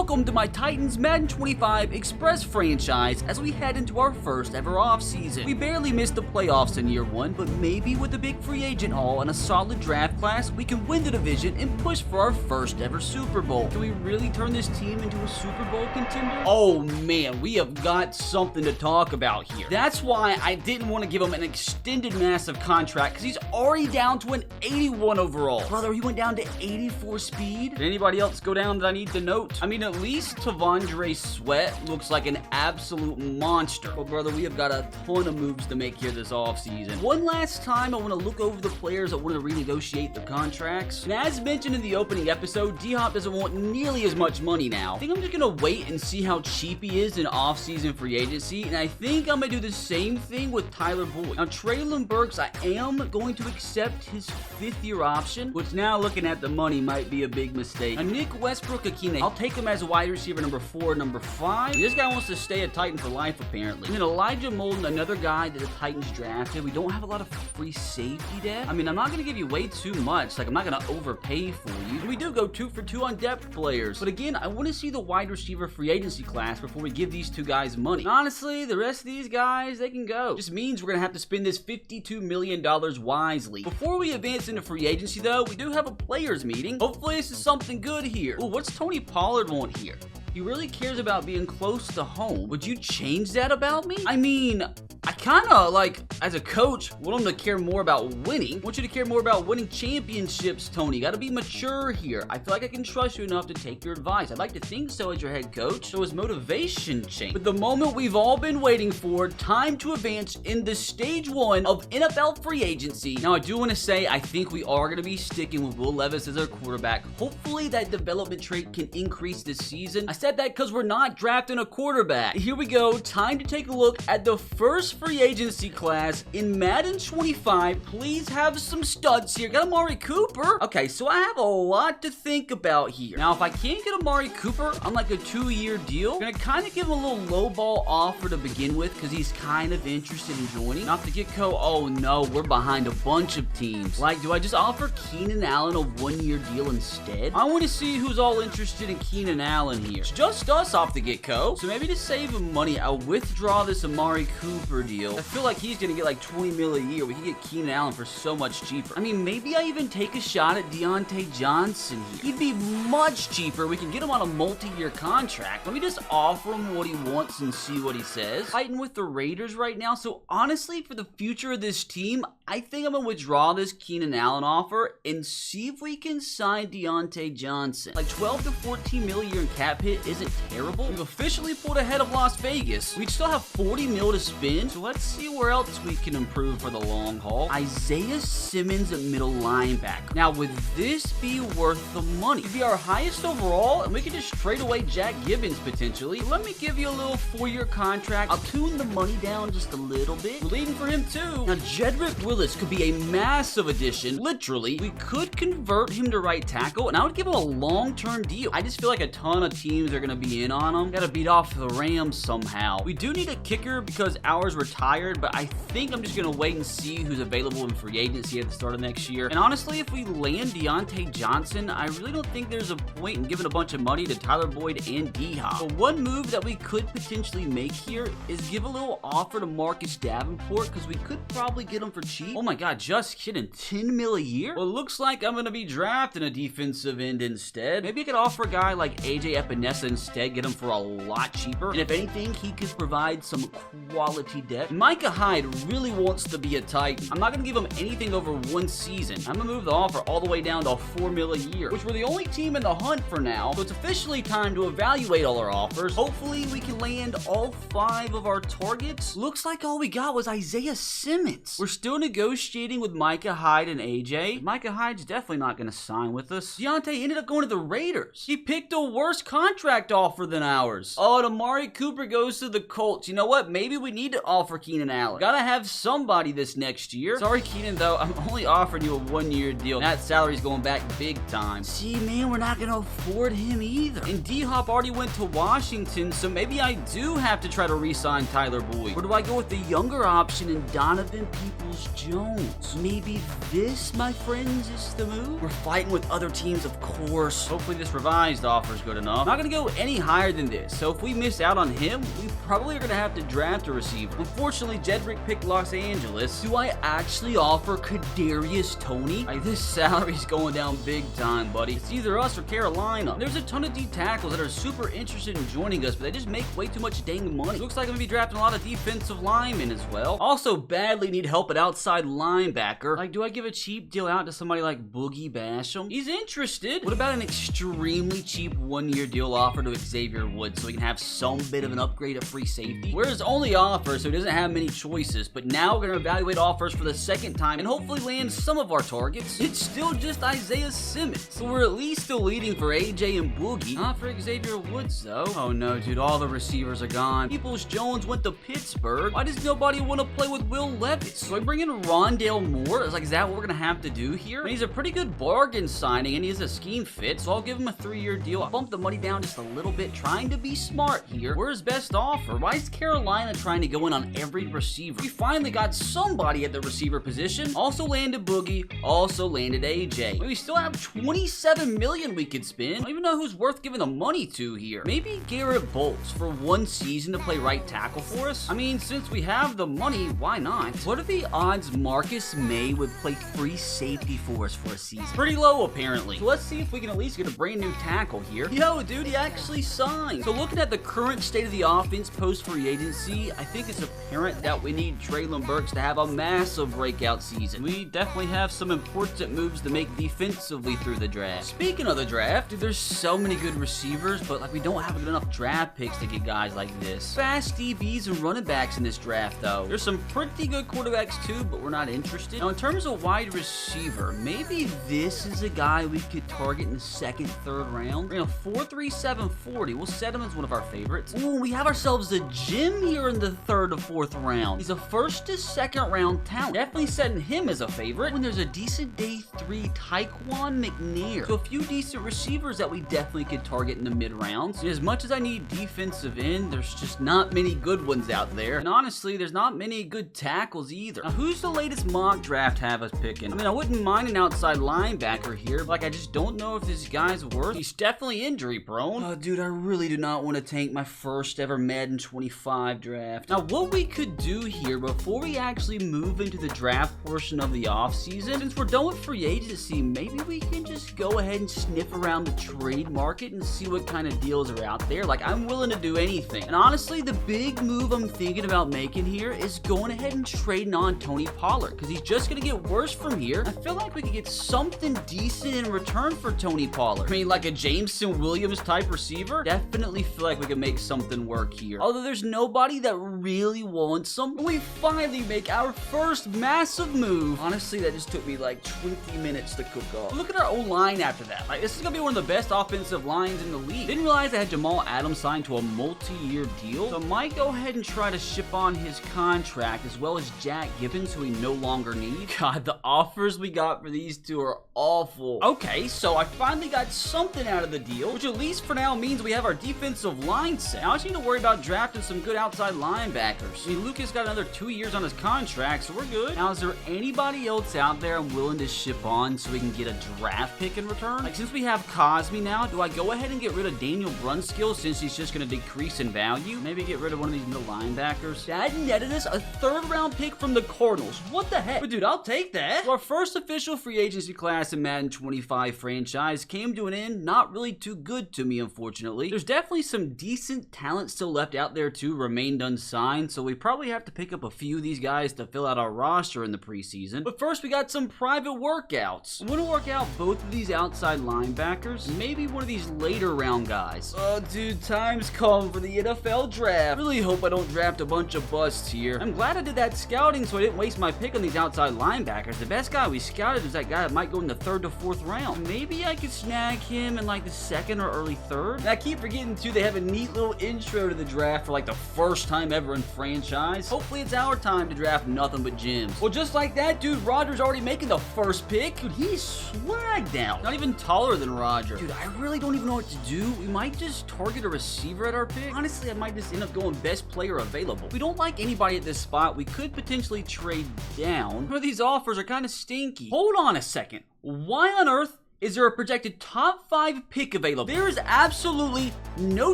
Welcome to my Titans Madden 25 Express franchise as we head into our first ever offseason. We barely missed the playoffs in year one, but maybe with a big free agent haul and a solid draft class, we can win the division and push for our first ever Super Bowl. Can we really turn this team into a Super Bowl contender? Oh man, we have got something to talk about here. That's why I didn't want to give him an extended massive contract, because he's already down to an 81 overall. Brother, he went down to 84 speed. Did anybody else go down that I need to note? I mean, at least Tavondre Sweat looks like an absolute monster. But brother, we have got a ton of moves to make here this offseason. One last time, I want to look over the players that want to renegotiate their contracts. And as mentioned in the opening episode, D-Hop doesn't want nearly as much money now. I think I'm just going to wait and see how cheap he is in offseason free agency. And I think I'm going to do the same thing with Tyler Boyd. Now, Traylon Burks, I am going to accept his 5th-year option, which now looking at the money might be a big mistake. Now, Nick Westbrook-Akine, I'll take him as a wide receiver number 4, number 5. This guy wants to stay a Titan for life, apparently. And then Elijah Molden, another guy that the Titans drafted. We don't have a lot of free safety depth. I mean, I'm not going to give you way too much. Like, I'm not going to overpay for you. We do go 2 for 2 on depth players. But again, I want to see the wide receiver free agency class before we give these 2 guys money. And honestly, the rest of these guys, they can go. Just means we're going to have to spend this $52 million wisely. Before we advance into free agency, though, we do have a players meeting. Hopefully, this is something good here. Ooh, what's Tony Pollard want here? He really cares about being close to home. Would you change that about me? I mean, I kind of, like, as a coach, want him to care more about winning. I want you to care more about winning championships, Tony. You got to be mature here. I feel like I can trust you enough to take your advice. I'd like to think so as your head coach. So his motivation changed. But the moment we've all been waiting for, time to advance in the stage 1 of NFL free agency. Now, I do want to say, I think we are going to be sticking with Will Levis as our quarterback. Hopefully, that development trait can increase this season. I said that because we're not drafting a quarterback. Here we go. Time to take a look at the first free agency class in Madden 25. Please have some studs here. Got Amari Cooper. Okay, so I have a lot to think about here. Now, if I can't get Amari Cooper on like a 2-year deal, I'm gonna kind of give him a little lowball offer to begin with because he's kind of interested in joining. Not to get oh no, we're behind a bunch of teams. Like, do I just offer Keenan Allen a 1-year deal instead? I want to see who's all interested in Keenan Allen here. It's just us off the get-go. So maybe to save him money, I'll withdraw this Amari Cooper deal. I feel like he's gonna get like 20 mil a year. We can get Keenan Allen for so much cheaper. I mean, maybe I even take a shot at Deontay Johnson here. He'd be much cheaper. We can get him on a multi-year contract. Let me just offer him what he wants and see what he says. Fighting with the Raiders right now. So honestly, for the future of this team, I think I'm gonna withdraw this Keenan Allen offer and see if we can sign Deontay Johnson. Like 12 to 14 mil a year in cap hit isn't terrible. We've officially pulled ahead of Las Vegas. We still have 40 mil to spend, so let's see where else we can improve for the long haul. Isaiah Simmons at middle linebacker. Now, would this be worth the money? It'd be our highest overall, and we could just trade away Jack Gibbons potentially. Let me give you a little 4-year contract. I'll tune the money down just a little bit. We're leaving for him too. Now, Jedrick Willis could be a massive addition. Literally, we could convert him to right tackle, and I would give him a long-term deal. I just feel like a ton of teams are going to be in on him. Got to beat off the Rams somehow. We do need a kicker because ours retired, but I think I'm just going to wait and see who's available in free agency at the start of next year. And honestly, if we land Deontay Johnson, I really don't think there's a point in giving a bunch of money to Tyler Boyd and D-Hop. But one move that we could potentially make here is give a little offer to Marcus Davenport because we could probably get him for cheap. Oh my god, just kidding. 10 mil a year? Well, it looks like I'm going to be drafting a defensive end instead. Maybe I could offer a guy like AJ Epinesa instead, get him for a lot cheaper. And if anything, he could provide some quality depth. Micah Hyde really wants to be a Titan. I'm not going to give him anything over 1 season. I'm going to move the offer all the way down to 4 mil a year, which we're the only team in the hunt for now. So it's officially time to evaluate all our offers. Hopefully, we can land all 5 of our targets. Looks like all we got was Isaiah Simmons. We're still negotiating with Micah Hyde and AJ. Micah Hyde's definitely not going to sign with us. Deontay ended up going to the Raiders. He picked a worse contract offer than ours. Oh, and Amari Cooper goes to the Colts. You know what? Maybe we need to offer Keenan Allen. Gotta have somebody this next year. Sorry, Keenan, though. I'm only offering you a 1-year deal. That salary's going back big time. See, man, we're not gonna afford him either. And D-Hop already went to Washington, so maybe I do have to try to re-sign Tyler Boyd. Or do I go with the younger option in Donovan Peoples-Jones? Maybe this, my friends, is the move? We're fighting with other teams, of course. Hopefully this revised offer is good enough. I'm not gonna go any higher than this, so if we miss out on him, we probably are gonna have to draft a receiver. Unfortunately, Jedrick picked Los Angeles. Do I actually offer Kadarius Toney? Like, this salary's going down big time, buddy. It's either us or Carolina. There's a ton of D tackles that are super interested in joining us, but they just make way too much dang money. Looks like I'm gonna be drafting a lot of defensive linemen as well. Also, badly need help at outside linebacker. Like, do I give a cheap deal out to somebody like Boogie Basham? He's interested. What about an extremely cheap 1-year deal offer to Xavier Woods so we can have some bit of an upgrade at free safety? Whereas only offers, so he doesn't have many choices, but now we're gonna evaluate offers for the second time and hopefully land some of our targets. It's still just Isaiah Simmons, so we're at least still leading for AJ and Boogie. Not for Xavier Woods, though. Oh no, dude, all the receivers are gone. Peoples-Jones went to Pittsburgh. Why does nobody want to play with Will Levis? So I bring in Rondale Moore? It's like, is that what we're gonna have to do here? And he's a pretty good bargain signing, and he's a scheme fit, so I'll give him a 3-year deal. I'll bump the money down just a little bit, trying to be smart here. Where's best offer? Why is Carolina trying to go in on every receiver? We finally got somebody at the receiver position. Also landed Boogie, also landed AJ. We still have $27 million we could spend. I don't even know who's worth giving the money to here. Maybe Garrett Bolts for 1 season to play right tackle for us? I mean, since we have the money, why not? What are the odds Marcus May would play free safety for us for a season? Pretty low, apparently. So let's see if we can at least get a brand new tackle here. Yo, dude, he actually signed. So looking at the current state of the offense post free agency, I think it's apparent that we need Treylon Burks to have a massive breakout season. We definitely have some important moves to make defensively through the draft. Speaking of the draft, dude, there's so many good receivers, but like we don't have enough draft picks to get guys like this. Fast DBs and running backs in this draft, though. There's some pretty good quarterbacks too, but we're not interested. Now, in terms of wide receiver, maybe this is a guy we could target in the 2nd, 3rd round. We're in a 4.37 40. We'll set him as one of our favorites. Ooh, we have ourselves a Jim here in the 3rd or 4th round. He's a 1st to 2nd round talent. Definitely setting him as a favorite. When there's a decent day 3 Tyquan McNair. So a few decent receivers that we definitely could target in the mid rounds. And as much as I need defensive end, there's just not many good ones out there. And honestly, there's not many good tackles either. Now, who's the latest mock draft have us picking? I mean, I wouldn't mind an outside linebacker here, but like, I just don't know if this guy's worth. He's definitely injury prone. Oh, dude, I really do not want to tank my first ever Madden 25 draft. Now, what we could do here before we actually move into the draft portion of the offseason, since we're done with free agency, maybe we can just go ahead and sniff around the trade market and see what kind of deals are out there. Like, I'm willing to do anything. And honestly, the big move I'm thinking about making here is going ahead and trading on Tony Pollard, because he's just going to get worse from here. I feel like we could get something decent in return for Tony Pollard. I mean, like a Jameson Williams type receiver. Definitely feel like we can make something work here. Although there's nobody that really wants him, we finally make our first massive move. Honestly, that just took me like 20 minutes to cook up. Look at our O-line after that. Like, this is gonna be one of the best offensive lines in the league. Didn't realize I had Jamal Adams signed to a multi-year deal, so I might go ahead and try to ship on his contract, as well as Jack Gibbons, who we no longer need. God, the offers we got for these two are awful. Okay, so I finally got something out of the deal, which at least for now means we have our defensive line set. Now I just need to worry about drafting some good outside linebackers. I mean, Lucas got another 2 years on his contract, so we're good. Now, is there anybody else out there I'm willing to ship on so we can get a draft pick in return? Like, since we have Cosme now, do I go ahead and get rid of Daniel Brunskill since he's just going to decrease in value? Maybe get rid of one of these middle linebackers. That netted us a 3rd round pick from the Cardinals. What the heck? But dude, I'll take that. So our first official free agency class in Madden 25 franchise came to an end. Not really too good to me, unfortunately. There's definitely some decent talent still left out there too, remained unsigned, so we probably have to pick up a few of these guys to fill out our roster in the preseason. But first, we got some private workouts. I'm gonna work out both of these outside linebackers, and maybe one of these later round guys. Oh, dude, time's come for the NFL draft. Really hope I don't draft a bunch of busts here. I'm glad I did that scouting so I didn't waste my pick on these outside linebackers. The best guy we scouted was that guy that might go in the 3rd to 4th round. Maybe I could snag him in like the 2nd or early 3rd. And I keep forgetting too, they have a neat little intro to the draft for like the first time ever in franchise franchise. Hopefully it's our time to draft nothing but gems. Well, just like that, dude, Roger's already making the first pick. Dude, he's swagged out. Not even taller than Roger. Dude, I really don't even know what to do. We might just target a receiver at our pick. Honestly, I might just end up going best player available. If we don't like anybody at this spot, we could potentially trade down. But these offers are kind of stinky. Hold on a second. Why on earth is there a projected top 5 pick available? There is absolutely no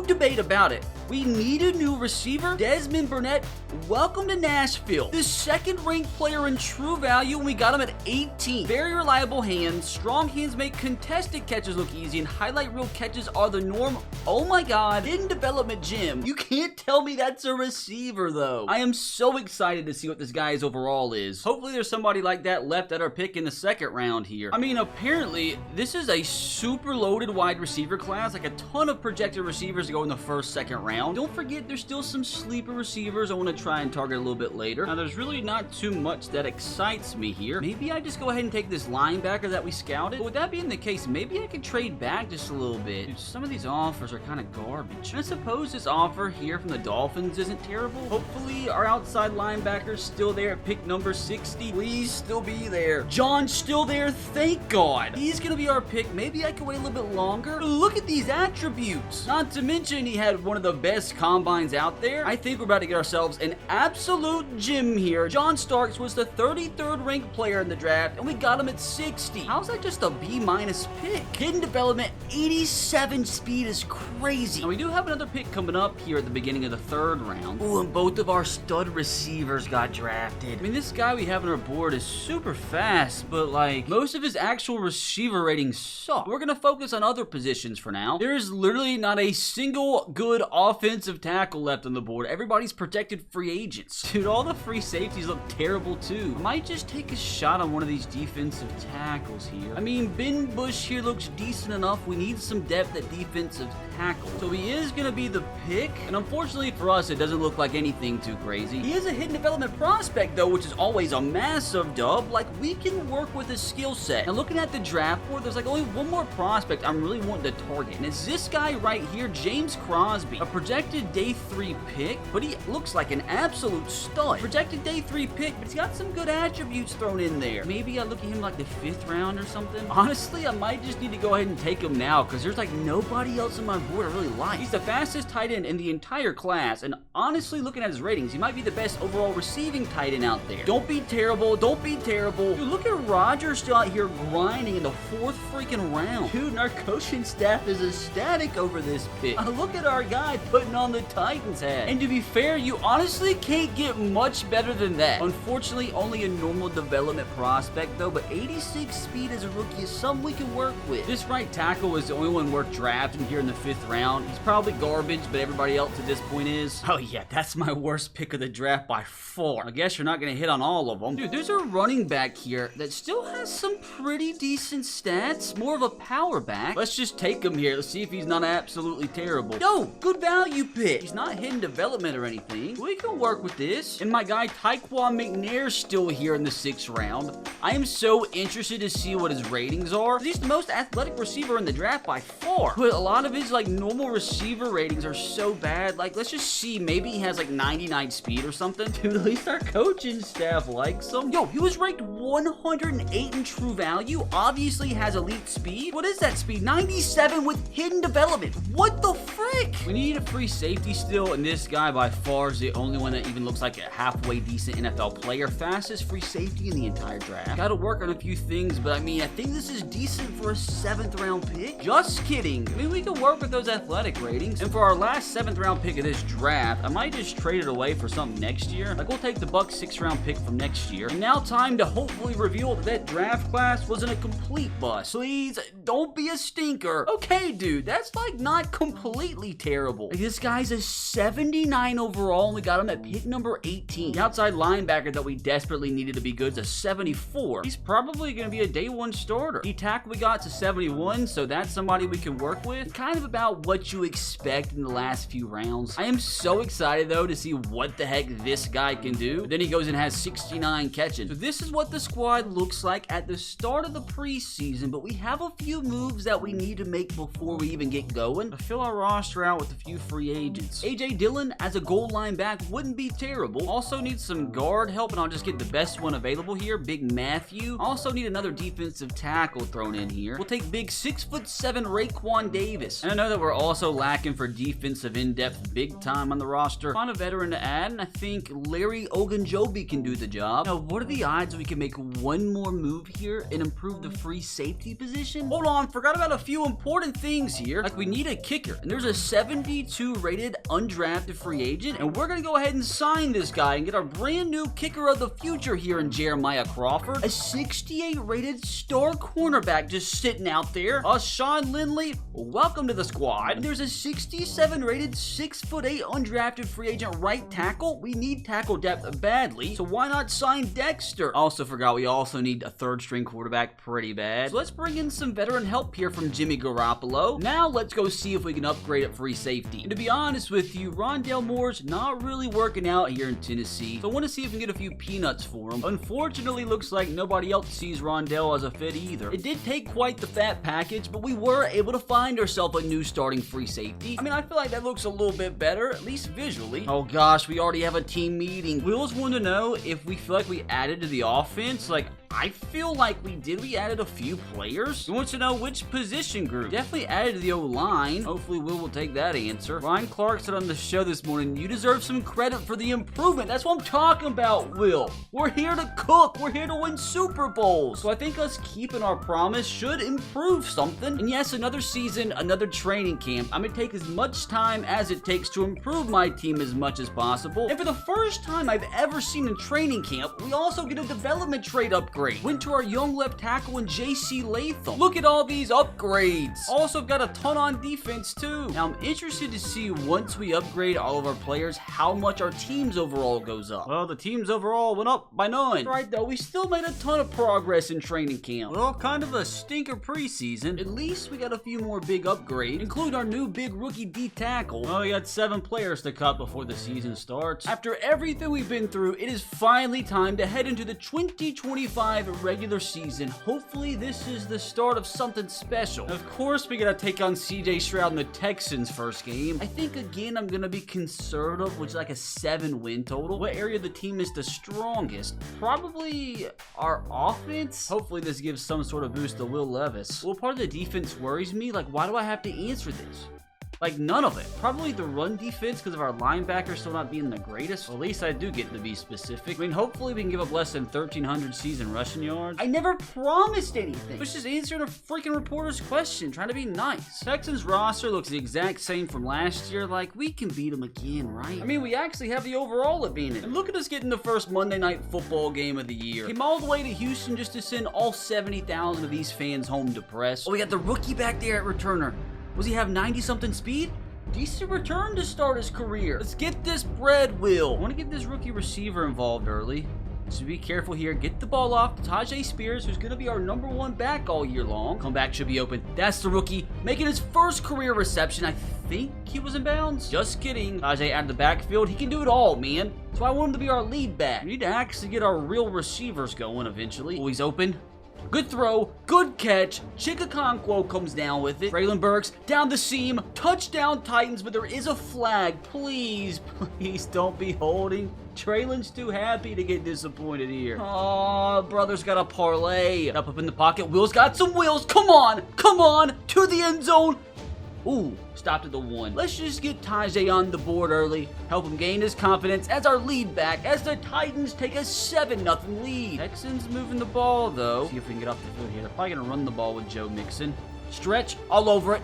debate about it. We need a new receiver. Desmond Burnett, welcome to Nashville. The second ranked player in true value, and we got him at 18. Very reliable hands. Strong hands make contested catches look easy, and highlight reel catches are the norm. Oh my god, hidden development gem. You can't tell me that's a receiver though. I am so excited to see what this guy's overall is. Hopefully there's somebody like that left at our pick in the second round here. I mean, apparently this is a super loaded wide receiver class, like a ton of projected receivers to go in the first, second round. Don't forget, there's still some sleeper receivers I want to try and target a little bit later. Now, there's really not too much that excites me here. Maybe I just go ahead and take this linebacker that we scouted. But with that being the case, maybe I could trade back just a little bit. Dude, some of these offers are kind of garbage. And I suppose this offer here from the Dolphins isn't terrible. Hopefully, our outside linebacker's still there at pick number 60. Please still be there. John's still there, thank God. He's going to be our pick. Maybe I can wait a little bit longer. Look at these attributes. Not to mention he had one of the best combines out there. I think we're about to get ourselves an absolute gem here. John Starks was the 33rd ranked player in the draft, and we got him at 60. How's that just a B- pick? Hidden development, 87 speed is crazy. Now we do have another pick coming up here at the beginning of the third round. Ooh, and both of our stud receivers got drafted. I mean, this guy we have on our board is super fast, but like most of his actual receiver ratings suck. We're gonna focus on other positions for now. There is literally not a single good offensive tackle left on the board. Everybody's protected free agents. Dude, all the free safeties look terrible too. I might just take a shot on one of these defensive tackles here. I mean, Ben Bush here looks decent enough. We need some depth at defensive tackle. So he is gonna be the pick, and unfortunately for us, it doesn't look like anything too crazy. He is a hidden development prospect though, which is always a massive dub. Like, we can work with his skill set. Now looking at the draft board, there's like only one more prospect I'm really wanting to target, and it's this guy right here, James Crosby. A projected day 3 pick, but he looks like an absolute stud. Projected day 3 pick, but he's got some good attributes thrown in there. Maybe I look at him like the 5th round or something. Honestly, I might just need to go ahead and take him now, because there's like nobody else on my board I really like. He's the fastest tight end in the entire class, and honestly, looking at his ratings, he might be the best overall receiving tight end out there. Don't be terrible. Don't be terrible. Dude, look at Roger still out here grinding in the 4th freaking round. Dude, and our coaching staff is ecstatic over this pick. Look at our guy putting on the Titans hat. And to be fair, you honestly can't get much better than that. Unfortunately, only a normal development prospect though, but 86 speed as a rookie is something we can work with. This right tackle is the only one worth drafting here in the 5th round. He's probably garbage, but everybody else at this point is. Oh yeah, that's my worst pick of the draft by far. I guess you're not gonna hit on all of them. Dude, there's a running back here that still has some pretty decent stats. More of a power back. Let's just take him here. Let's see if he's not absolutely terrible. Yo, good value pick. He's not hidden development or anything. We can work with this. And my guy Tyquan McNair's still here in the 6th round. I am so interested to see what his ratings are. He's the most athletic receiver in the draft by far. But a lot of his like normal receiver ratings are so bad. Like, let's just see. Maybe he has like 99 speed or something. Dude, at least our coaching staff likes him. Yo, he was ranked 108 in true value. Obviously has elite speed. What is that speed? 97 with hidden development. What the frick? We need a free safety still, and this guy by far is the only one that even looks like a halfway decent NFL player. Fastest free safety in the entire draft. Gotta work on a few things, but I mean, I think this is decent for a 7th round pick. Just kidding. I mean, we can work with those athletic ratings. And for our last 7th round pick of this draft, I might just trade it away for something next year. Like, we'll take the Bucs 6th round pick from next year. And now time to hopefully reveal that draft class wasn't a complete bust. Please don't be a stinker. Okay, dude, that's like not completely terrible. Like, this guy's a 79 overall, and we got him at pick number 18. The outside linebacker that we desperately needed to be good is a 74. He's probably going to be a day 1 starter. The tackle we got to 71, so that's somebody we can work with. Kind of about what you expect in the last few rounds. I am so excited though to see what the heck this guy can do. But then he goes and has 69 catches. So this is what the squad looks like at the start of the preseason. offseason, but we have a few moves that we need to make before we even get going to fill our roster out with a few free agents. A.J. Dillon as a goal line back wouldn't be terrible. Also need some guard help, and I'll just get the best one available here, Big Matthew. Also need another defensive tackle thrown in here. We'll take big 6'7" Raekwon Davis. And I know that we're also lacking for defensive in-depth big time on the roster. Find a veteran to add, and I think Larry Ogunjobi can do the job. Now, what are the odds we can make one more move here and improve the free safety position? Hold on, forgot about a few important things here. Like, we need a kicker, and there's a 72 rated undrafted free agent, and we're gonna go ahead and sign this guy and get our brand new kicker of the future here in Jeremiah Crawford. A 68 rated star cornerback just sitting out there. Sean Lindley, welcome to the squad. And there's a 67 rated 6'8" undrafted free agent right tackle. We need tackle depth badly, so why not sign Dexter? Also forgot we also need a third string quarterback pretty bad. So let's bring in some veteran help here from Jimmy Garoppolo. Now let's go see if we can upgrade at free safety. And to be honest with you, Rondale Moore's not really working out here in Tennessee, so I want to see if we can get a few peanuts for him. Unfortunately, looks like nobody else sees Rondale as a fit either. It did take quite the fat package, but we were able to find ourselves a new starting free safety. I mean, I feel like that looks a little bit better, at least visually. Oh gosh, we already have a team meeting. Will's wanting to know if we feel like we added to the offense. Like, I feel like we did. We added a few players. He wants to know which position group. Definitely added to the O-line. Hopefully Will take that answer. Ryan Clark said on the show this morning, you deserve some credit for the improvement. That's what I'm talking about, Will. We're here to cook. We're here to win Super Bowls. So I think us keeping our promise should improve something. And yes, another season, another training camp. I'm going to take as much time as it takes to improve my team as much as possible. And for the first time I've ever seen in training camp, we also get a development trade upgrade. Went to our young left tackle in J.C. Latham. Look at all these upgrades. Also got a ton on defense too. Now I'm interested to see once we upgrade all of our players how much our team's overall goes up. Well, the team's overall went up by none. Right though, we still made a ton of progress in training camp. Well, kind of a stinker preseason. At least we got a few more big upgrades, including our new big rookie D tackle. Well, we got 7 players to cut before the season starts. After everything we've been through, it is finally time to head into the 2025 regular season. Hopefully this is the start of something special. Of course, we gotta take on CJ Stroud in the Texans' first game. I think again I'm gonna be conservative, which is like a 7 win total. What area of the team is the strongest? Probably our offense. Hopefully this gives some sort of boost to Will Levis. Well, part of the defense worries me. Like, why do I have to answer this? Like, none of it. Probably the run defense because of our linebackers still not being the greatest. Well, at least I do get to be specific. I mean, hopefully we can give up less than 1,300 season rushing yards. I never promised anything. I was just answering a freaking reporter's question, trying to be nice. Texans roster looks the exact same from last year. Like, we can beat them again, right? I mean, we actually have the overall advantage. And look at us getting the first Monday Night Football game of the year. Came all the way to Houston just to send all 70,000 of these fans home depressed. Oh, we got the rookie back there at returner. Does he have 90-something speed? Decent return to start his career. Let's get this bread, Will. I want to get this rookie receiver involved early. So be careful here. Get the ball off to Tajay Spears, who's going to be our #1 back all year long. Comeback should be open. That's the rookie making his first career reception. I think he was in bounds. Just kidding. Tajay out of the backfield. He can do it all, man. So I want him to be our lead back. We need to actually get our real receivers going eventually. Oh, he's open. Good throw, good catch. Chikakonkwo comes down with it. Traylon Burks down the seam. Touchdown Titans, but there is a flag. Please, please don't be holding. Traylon's too happy to get disappointed here. Oh, brother's got a parlay. Up in the pocket. Will's got some wheels. Come on, to the end zone. Ooh, stopped at the 1. Let's just get Tajay on the board early, help him gain his confidence as our lead back as the Titans take a 7-0 lead. Texans moving the ball, though. See if we can get off the field here. They're probably going to run the ball with Joe Mixon. Stretch all over it.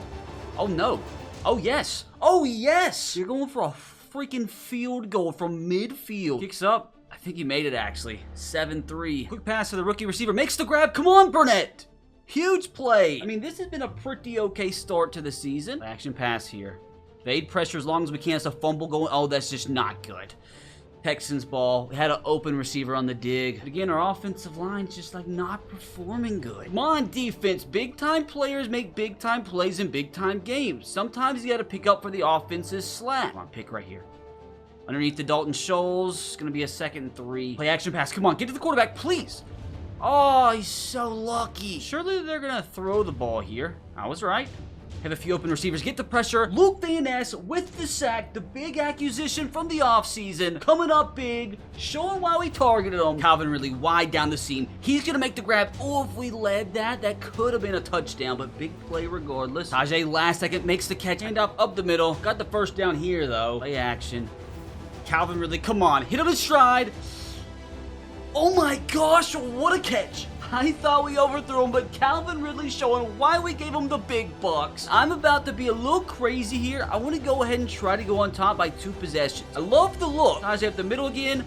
Oh, no. Oh, yes. Oh, yes. You're going for a freaking field goal from midfield. Kicks up. I think he made it, actually. 7-3. Quick pass to the rookie receiver. Makes the grab. Come on, Burnett. Huge play. I mean, this has been a pretty okay start to the season. Action pass here. Fade pressure as long as we can. It's a fumble going. Oh, that's just not good. Texans ball. We had an open receiver on the dig. But again, our offensive line's just like not performing good. Come on, defense. Big time players make big time plays in big time games. Sometimes you got to pick up for the offense's slack. Come on, pick right here. Underneath the Dalton Scholes. It's going to be a 2nd and 3. Play action pass. Come on, get to the quarterback, please. Oh, he's so lucky. Surely they're going to throw the ball here. I was right. Have a few open receivers, get the pressure. Luke Van Ness with the sack, the big acquisition from the offseason. Coming up big, showing why we targeted him. Calvin Ridley wide down the seam. He's going to make the grab. Oh, if we led that could have been a touchdown, but big play regardless. Tajay last second makes the catch. Hand off up the middle. Got the first down here, though. Play action. Calvin Ridley, come on. Hit him in stride. Oh my gosh, what a catch. I thought we overthrew him, but Calvin Ridley showing why we gave him the big bucks. I'm about to be a little crazy here. I want to go ahead and try to go on top by 2 possessions. I love the look. Tajay up the middle again.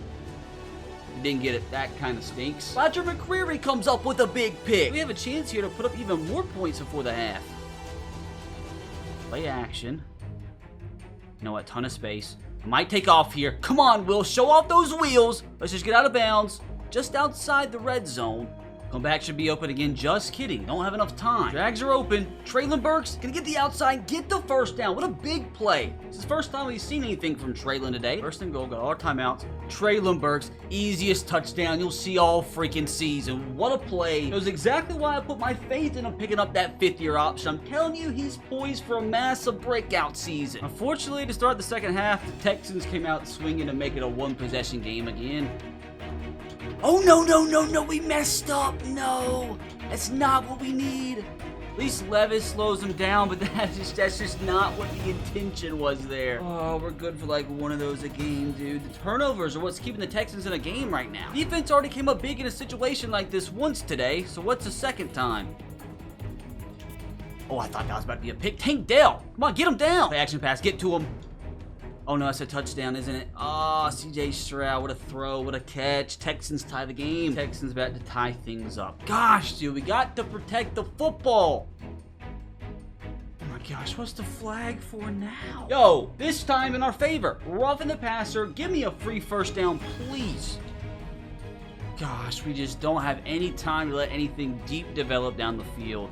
Didn't get it. That kind of stinks. Roger McCreary comes up with a big pick. We have a chance here to put up even more points before the half. Play action. You know what? Ton of space. I might take off here. Come on, Will. Show off those wheels. Let's just get out of bounds. Just outside the red zone. Comeback should be open again. Just kidding. Don't have enough time. Drags are open. Traylon Burks gonna get the outside, get the first down. What a big play. This is the first time we've seen anything from Traylon today. First and goal, got all our timeouts. Traylon Burks, easiest touchdown you'll see all freaking season. What a play. It was exactly why I put my faith in him picking up that 5th-year option. I'm telling you, he's poised for a massive breakout season. Unfortunately, to start the second half, the Texans came out swinging to make it a 1-possession game again. Oh, no, we messed up. No, that's not what we need. At least Levis slows him down, but that's just not what the intention was there. Oh, we're good for like one of those a game, dude. The turnovers are what's keeping the Texans in a game right now. Defense already came up big in a situation like this once today, so what's the second time? Oh, I thought that was about to be a pick. Tank Dell, come on, get him down. Play action pass, get to him. Oh no, that's a touchdown, isn't it? Oh, CJ Stroud, what a throw, what a catch. Texans tie the game. Texans about to tie things up. Gosh, dude, we got to protect the football. Oh my gosh, what's the flag for now? Yo, this time in our favor. Roughing the passer, give me a free first down, please. Gosh, we just don't have any time to let anything deep develop down the field.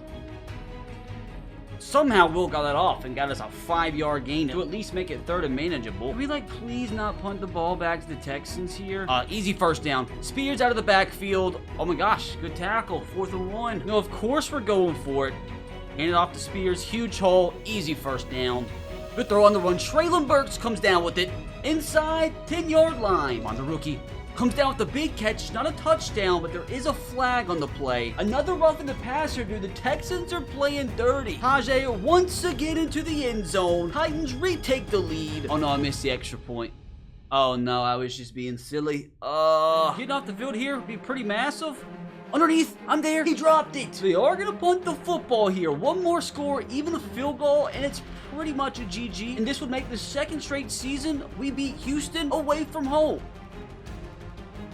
Somehow Will got that off and got us a 5-yard gain to at least make it 3rd and manageable. Can we please not punt the ball back to the Texans here? Easy first down. Spears out of the backfield. Oh my gosh, good tackle. 4th and 1. No, of course we're going for it. Hand it off to Spears. Huge hole. Easy first down. Good throw on the run. Traylon Burks comes down with it. Inside 10-yard line. On the rookie. Comes down with the big catch. It's not a touchdown, but there is a flag on the play. Another roughing the passer, dude. The Texans are playing dirty. Tajay once again into the end zone. Titans retake the lead. Oh no, I missed the extra point. Oh no, I was just being silly. Getting off the field here would be pretty massive. Underneath, I'm there. He dropped it. They are going to punt the football here. One more score, even a field goal, and it's pretty much a GG. And this would make the 2nd straight season we beat Houston away from home.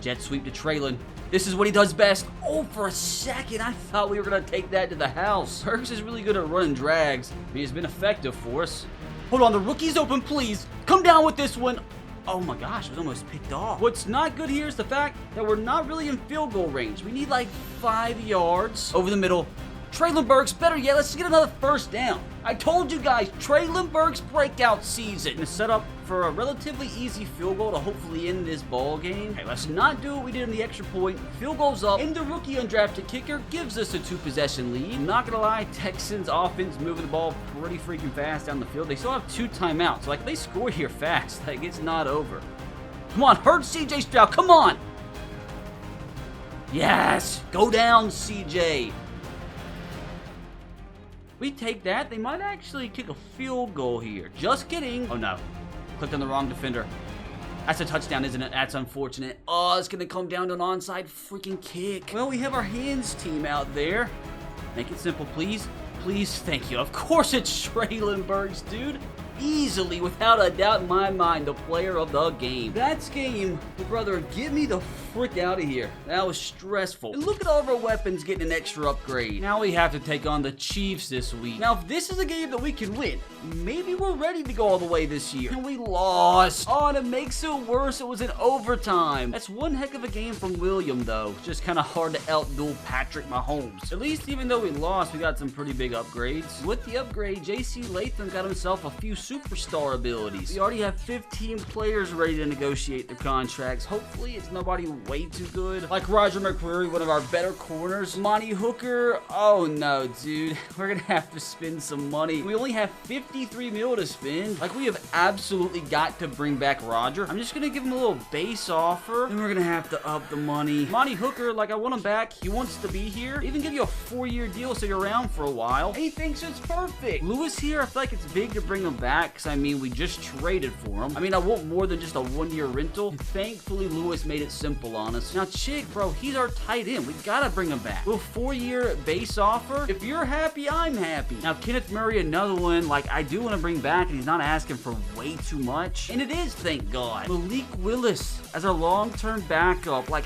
Jet sweep to Traylon. This is what he does best. Oh, for a second, I thought we were going to take that to the house. Burks is really good at running drags. I mean, it's been effective for us. Hold on, the rookie's open, please. Come down with this one. Oh my gosh, it was almost picked off. What's not good here is the fact that we're not really in field goal range. We need 5 yards over the middle. Traylon Burks, better yet, let's get another first down. I told you guys, Traylon Burks breakout season. Gonna set up for a relatively easy field goal to hopefully end this ball game. Okay, let's not do what we did in the extra point. Field goes up, and the rookie undrafted kicker gives us a 2-possession lead. I'm not gonna lie, Texans offense moving the ball pretty freaking fast down the field. They still have 2 timeouts. So, they score here fast. It's not over. Come on, hurt CJ Stroud, come on. Yes, go down, CJ. We take that, they might actually kick a field goal here. Just kidding. Oh no, clicked on the wrong defender. That's a touchdown, isn't it? That's unfortunate. Oh, it's gonna come down to an onside freaking kick. Well, we have our hands team out there. Make it simple, please. Please, thank you. Of course it's Traylon Burks, dude. Easily, without a doubt in my mind, the player of the game. That's game, brother, get me the frick out of here. That was stressful. And look at all of our weapons getting an extra upgrade. Now we have to take on the Chiefs this week. Now, if this is a game that we can win, maybe we're ready to go all the way this year. And we lost. Oh, and it makes it worse. It was in overtime. That's one heck of a game from William, though. Just kind of hard to outduel Patrick Mahomes. At least, even though we lost, we got some pretty big upgrades. With the upgrade, J.C. Latham got himself a few superstar abilities. We already have 15 players ready to negotiate their contracts. Hopefully, it's nobody way too good. Like Roger McCreary, one of our better corners. Monty Hooker, oh no, dude. We're gonna have to spend some money. We only have 53 mil to spend. Like, we have absolutely got to bring back Roger. I'm just gonna give him a little base offer, and we're gonna have to up the money. Monty Hooker, like, I want him back. He wants to be here. Even give you a 4-year deal so you're around for a while. He thinks it's perfect. Lewis here, I feel like it's big to bring him back, because I mean, we just traded for him. I mean, I want more than just a 1-year rental. And thankfully, Lewis made it simple on us. Now, Chick, bro, he's our tight end. We gotta bring him back. We'll 4-year base offer. If you're happy, I'm happy. Now, Kenneth Murray, another one, like, I do want to bring back, and he's not asking for way too much. And it is, thank God. Malik Willis as our long-term backup. Like,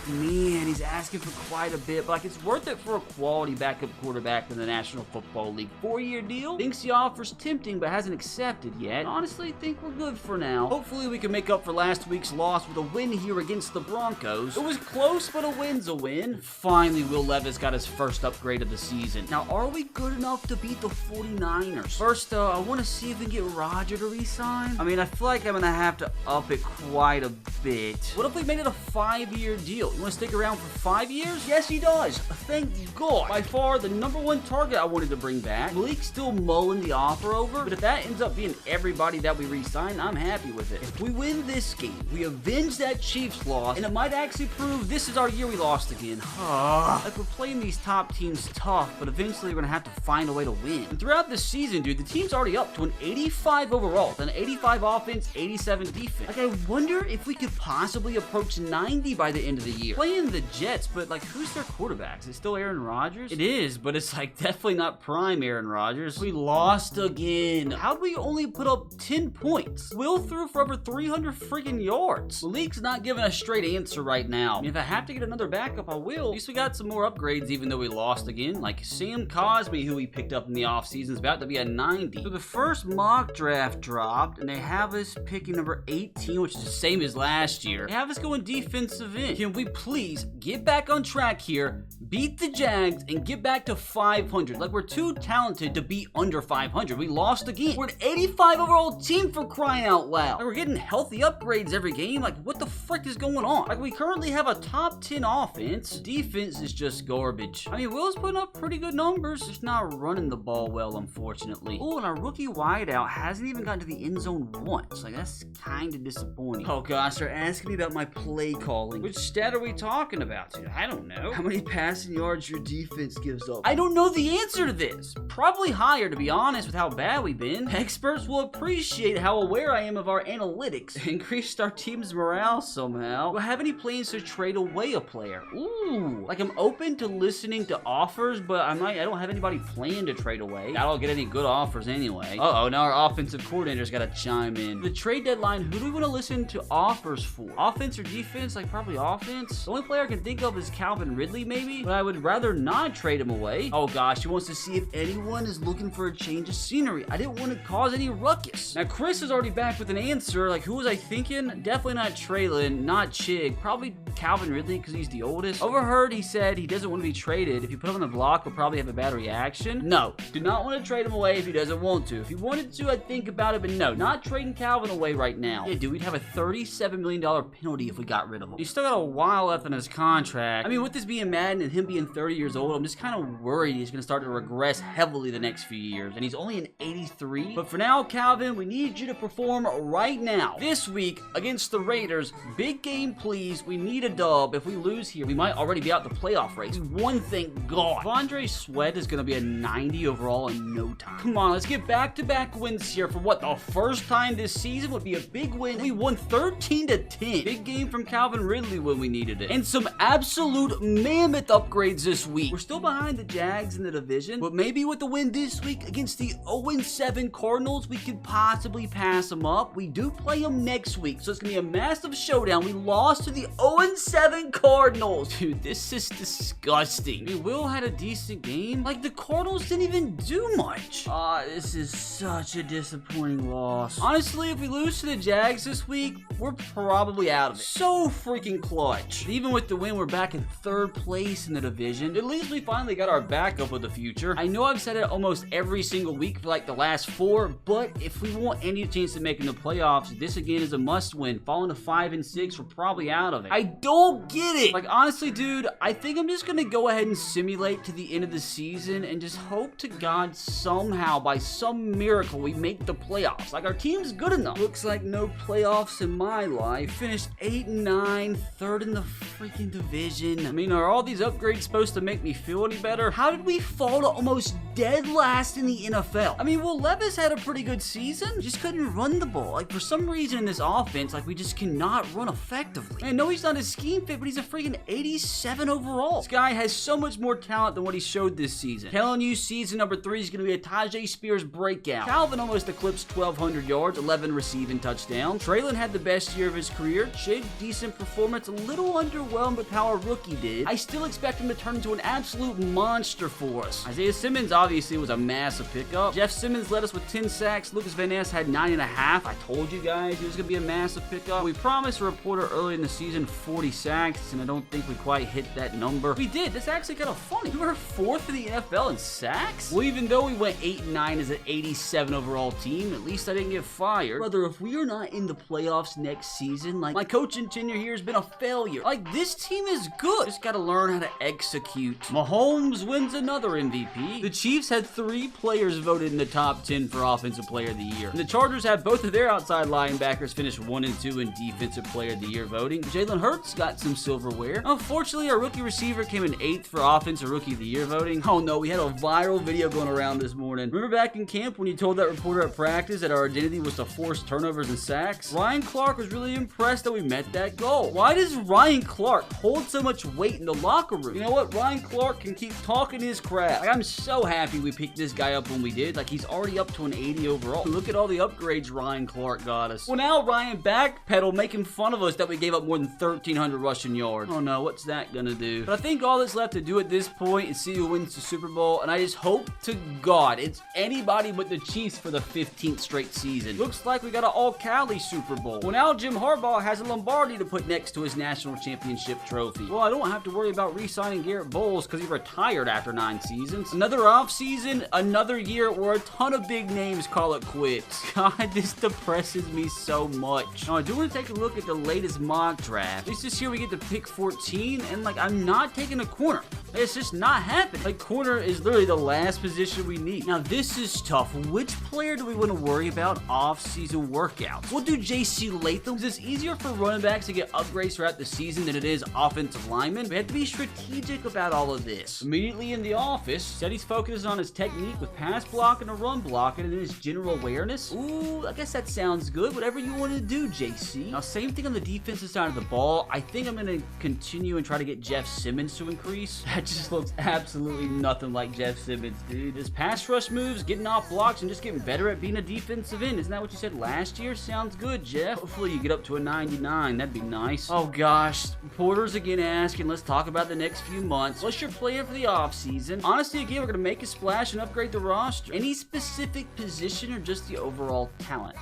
man, he's asking for quite a bit, but like, it's worth it for a quality backup quarterback in the National Football League. 4-year deal. Thinks the offer's tempting, but hasn't accepted yet. Honestly, think we're good for now. Hopefully, we can make up for last week's loss with a win here against the Broncos. It was close, but a win's a win. Finally, Will Levis got his first upgrade of the season. Now, are we good enough to beat the 49ers? First, though, I want to see if we can get Roger to re-sign. I mean, I feel like I'm going to have to up it quite a bit. What if we made it a 5-year deal? You want to stick around for 5 years? Yes, he does. Thank God. By far, the #1 target I wanted to bring back. Malik's still mulling the offer over, but if that ends up being everybody that we re-sign, I'm happy with it. If we win this game, we avenge that Chiefs loss, and it might actually prove this is our year we lost again. Like, we're playing these top teams tough, but eventually we're going to have to find a way to win. And throughout the season, dude, the team's already up to an 85 overall, an 85 offense, 87 defense. Like, I wonder if we could possibly approach 90 by the end of the year. Playing the Jets, but like, who's their quarterback? Is it still Aaron Rodgers? It is, but it's like definitely not prime Aaron Rodgers. We lost again. How'd we only put up 10 points? Will threw for over 300 freaking yards. Malik's not giving a straight answer right now. I mean, if I have to get another backup, I will. At least we got some more upgrades, even though we lost again. Like Sam Cosmi, who we picked up in the offseason, is about to be a 90. So the first mock draft dropped, and they have us picking number 18, which is the same as last year. They have us going defensive end. Can we please get back on track here, beat the Jags, and get back to 500? Like, we're too talented to be under 500. We lost again. We're an 85 overall team, for crying out loud. Like, we're getting healthy upgrades every game. Like, what the frick is going on? Like, we currently have a top 10 offense. Defense is just garbage. I mean, Will's putting up pretty good numbers, just not running the ball well, unfortunately. Oh, and our rookie wideout hasn't even gotten to the end zone once. Like, that's kind of disappointing. Oh gosh, they're asking me about my play calling. Which stat are we talking about, dude? I don't know. How many passing yards your defense gives up? I don't know the answer to this. Probably higher, to be honest, with how bad we've been. Experts will appreciate how aware I am of our analytics. Increased our team's morale somehow. Do I have any plans to trade away a player? Ooh, like, I'm open to listening to offers, but I don't have anybody planned to trade away. I don't get any good offers anyway. Uh-oh, now our offensive coordinator's got to chime in. The trade deadline, who do we want to listen to offers for? Offense or defense? Like, probably offense. The only player I can think of is Calvin Ridley, maybe, but I would rather not trade him away. Oh gosh, he wants to see if anyone is looking for a change of scenery. I didn't want to cause any ruckus. Now, Chris is already back with an answer. Like, who was I thinking? Definitely not Traylon, not Chig, probably Calvin Ridley, because he's the oldest. Overheard he said he doesn't want to be traded. If you put him on the block, he'll probably have a bad reaction. No, do not want to trade him away if he doesn't want to. If he wanted to, I'd think about it, but no, not trading Calvin away right now. Yeah, dude, we'd have a $37 million penalty if we got rid of him. He's still got a while left in his contract. I mean, with this being Madden and him being 30 years old, I'm just kind of worried he's going to start to regress heavily the next few years, and he's only an 83. But for now, Calvin, we need you to perform right now. This week against the Raiders, big game, please. We need a dub. If we lose here, we might already be out the playoff race. We won, thank God. Vondre Sweat is going to be a 90 overall in no time. Come on, let's get back-to-back wins here for what, the first time this season would be a big win. We won 13-10. Big game from Calvin Ridley when we needed it. And some absolute mammoth upgrades this week. We're still behind the Jags in the division, but maybe with the win this week against the 0-7 Cardinals, we could possibly pass them up. We do play them next week, so it's going to be a massive showdown. We lost to the 0-7 Cardinals. Dude, this is disgusting. I mean, Will had a decent game. Like, the Cardinals didn't even do much. This is such a disappointing loss. Honestly, if we lose to the Jags this week, we're probably out of it. So freaking clutch. much. Even with the win, we're back in 3rd place in the division. At least we finally got our backup of the future. I know I've said it almost every single week for like the last 4, but if we want any chance of making the playoffs, this again is a must win. Falling to 5 and 6, we're probably out of it. I don't get it. Like, honestly, dude, I think I'm just gonna go ahead and simulate to the end of the season and just hope to God somehow, by some miracle, we make the playoffs. Like, our team's good enough. Looks like no playoffs in my life. Finished 8 and 9, 3rd in the freaking division. I mean, are all these upgrades supposed to make me feel any better? How did we fall to almost dead last in the NFL? I mean, Will Levis had a pretty good season, just couldn't run the ball. Like, for some reason in this offense, like, we just cannot run effectively. I know he's not a scheme fit, but he's a freaking 87 overall. This guy has so much more talent than what he showed this season. Telling you, season number 3 is going to be a Tajay Spears breakout. Calvin almost eclipsed 1,200 yards, 11 receiving touchdowns. Traylon had the best year of his career. Chig, decent performance, a little underwhelmed with how our rookie did. I still expect him to turn into an absolute monster for us. Isaiah Simmons obviously was a massive pickup. Jeff Simmons led us with 10 sacks. Lucas Van Ness had 9.5. I told you guys he was going to be a massive pickup. We promised a reporter early in the season 40 sacks, and I don't think we quite hit that number. We did. That's actually kind of funny. We were 4th in the NFL in sacks? Well, even though we went 8 and 9 as an 87 overall team, at least I didn't get fired. Brother, if we are not in the playoffs next season, like, my coaching tenure here has been a failure. Like, this team is good. Just gotta learn how to execute. Mahomes wins another MVP. The Chiefs had 3 players voted in the top 10 for Offensive Player of the Year. And the Chargers had both of their outside linebackers finish 1 and 2 in Defensive Player of the Year voting. Jalen Hurts got some silverware. Unfortunately, our rookie receiver came in 8th for Offensive Rookie of the Year voting. Oh no, we had a viral video going around this morning. Remember back in camp when you told that reporter at practice that our identity was to force turnovers and sacks? Ryan Clark was really impressed that we met that goal. Why does Ryan Clark hold so much weight in the locker room? You know what? Ryan Clark can keep talking his crap. Like, I'm so happy we picked this guy up when we did. Like, he's already up to an 80 overall. Look at all the upgrades Ryan Clark got us. Well, now Ryan backpedaled, making fun of us that we gave up more than 1,300 rushing yards. Oh no, what's that gonna do? But I think all that's left to do at this point is see who wins the Super Bowl, and I just hope to God it's anybody but the Chiefs for the 15th straight season. Looks like we got an all-Cali Super Bowl. Well, now Jim Harbaugh has a Lombardi to put next to his national championship trophy. Well, I don't have to worry about re-signing Garrett Bowles because he retired after 9 seasons. Another offseason, another year where a ton of big names call it quits. God, this depresses me so much. Now, I do want to take a look at the latest mock draft. At least this year we get to pick 14, and like, I'm not taking a corner. It's just not happening. Like, corner is literally the last position we need. Now, this is tough. Which player do we want to worry about off-season workouts? We'll do J.C. Latham. It's easier for running backs to get upgrades throughout the season than it is offensive linemen. We have to be strategic about all of this. Immediately in the office, said he's focused on his technique with pass blocking and run blocking, and then his general awareness. Ooh, I guess that sounds good. Whatever you want to do, JC. Now, same thing on the defensive side of the ball. I think I'm going to continue and try to get Jeff Simmons to increase. That just looks absolutely nothing like Jeff Simmons, dude. His pass rush moves, getting off blocks, and just getting better at being a defensive end. Isn't that what you said last year? Sounds good, Jeff. Hopefully you get up to a 99. That'd be nice. Oh gosh, reporters again asking, let's talk about the next few months. What's your plan for the offseason? Honestly, again, we're going to make a splash and upgrade the roster. Any specific position or just the overall talent?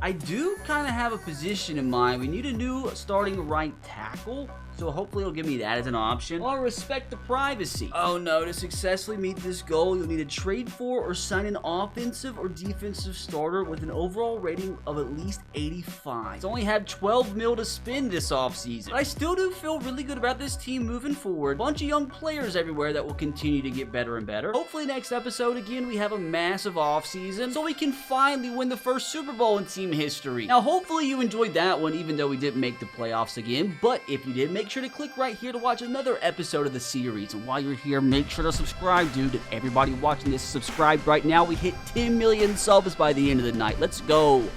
I do kind of have a position in mind. We need a new starting right tackle. So hopefully it'll give me that as an option. I'll respect the privacy. Oh no, to successfully meet this goal, you'll need to trade for or sign an offensive or defensive starter with an overall rating of at least 85. It's only had 12 mil to spend this offseason. But I still do feel really good about this team moving forward. Bunch of young players everywhere that will continue to get better and better. Hopefully next episode, again, we have a massive offseason so we can finally win the first Super Bowl in team history. Now, hopefully you enjoyed that one, even though we didn't make the playoffs again. But if you did, make sure to click right here to watch another episode of the series. And while you're here, make sure to subscribe, dude. And everybody watching this, subscribe right now. We hit 10 million subs by the end of the night. Let's go.